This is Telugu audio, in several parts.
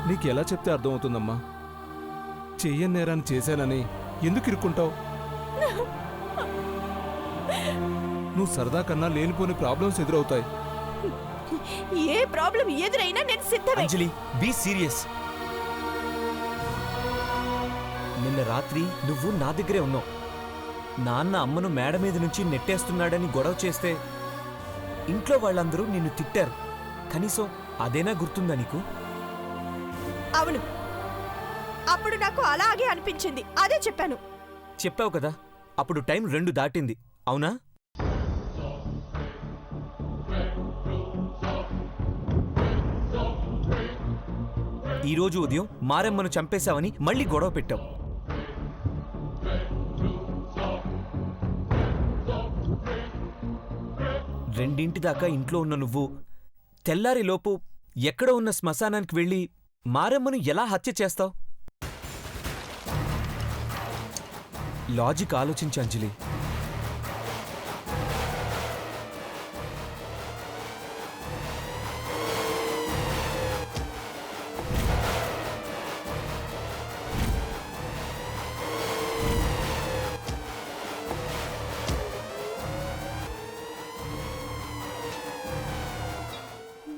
నీకెలా చెప్తే అర్థమవుతుందమ్మా? చెయ్యని నేరాన్ని చేశానని ఎందుకు ఇరుక్కుంటావు? నువ్వు సరదా కన్నా లేనిపోని ప్రాబ్లమ్స్ ఎదురవుతాయి. ఏ ప్రాబ్లం ఎదురైనా నేను సిద్ధమే. అంజలి, బీ సీరియస్. నిన్న రాత్రి నువ్వు నా దగ్గరే ఉన్నావు. నాన్న అమ్మను మేడ మీద నుంచి నెట్టేస్తున్నాడని గొడవ చేస్తే ఇంట్లో వాళ్ళందరూ నిన్ను తిట్టారు. కనీసం అదేనా గుర్తుందా నీకు? అవును, అప్పుడు నాకు అలాగే అనిపించింది. అదే చెప్పాను. చెప్పావు కదా, అప్పుడు టైం 2 దాటింది, అవునా? ఈరోజు ఉదయం మారెమ్మను చంపేశావని మళ్ళీ గొడవ పెట్టావు. రెండింటి దాకా ఇంట్లో ఉన్న నువ్వు తెల్లారిలోపు ఎక్కడ ఉన్న శ్మశానానికి వెళ్ళి మారెమ్మను ఎలా హత్య చేస్తావు? లాజిక్ ఆలోచించు అంజలి.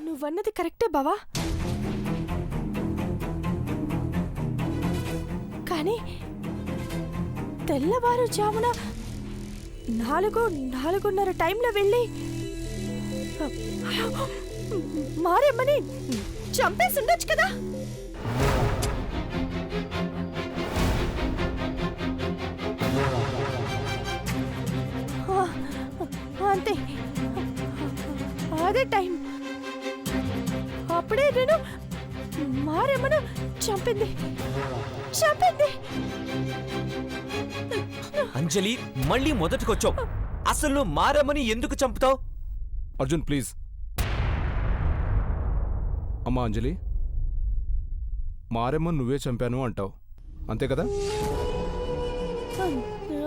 నువ్వన్నది కరెక్టే బావా, కానీ తెల్లవారుజామున 4:30 టైంలో వెళ్ళి మారేమ్మని చంపేసి ఉండొచ్చు కదా. అంతే, అదే టైం. అప్పుడే నేను మారేమ్మను చంపింది. అంజలి, మళ్ళీ మొదటికొచ్చావు. అసలు నువ్వు మారమ్మని ఎందుకు చంపుతావు? అర్జున్ ప్లీజ్. అమ్మా అంజలి, మారెమ్మ నువ్వే చంపాను అంటావు, అంతే కదా?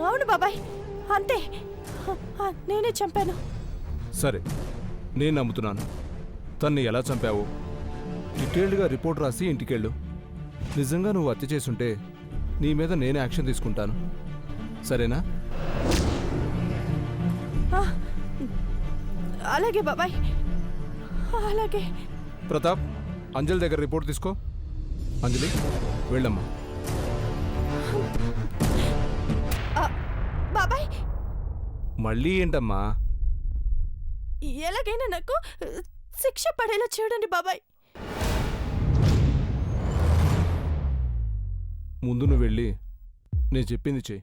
అవును బాబాయ్, అంతే, నేనే చంపాను. సరే, నేను నమ్ముతున్నాను. తన్ని ఎలా చంపావు డీటెయిల్డ్గా రిపోర్ట్ రాసి ఇంటికెళ్ళు. నిజంగా నువ్వు హత్య చేసుంటే నీ మీద నేనే యాక్షన్ తీసుకుంటాను, సరేనా? అలాగే బాబాయ్, అలాగే. ప్రతాప్, అంజలి దగ్గర రిపోర్ట్ తీసుకో. అంజలి, వెళ్ళమ్మా. బాబాయ్, మళ్ళీ ఏంటమ్మా? ఎలాగైనా నాకు శిక్ష పడేలా చూడండి బాబాయ్. ముందు నువ్వు వెళ్ళి నేను చెప్పింది చెయ్యి.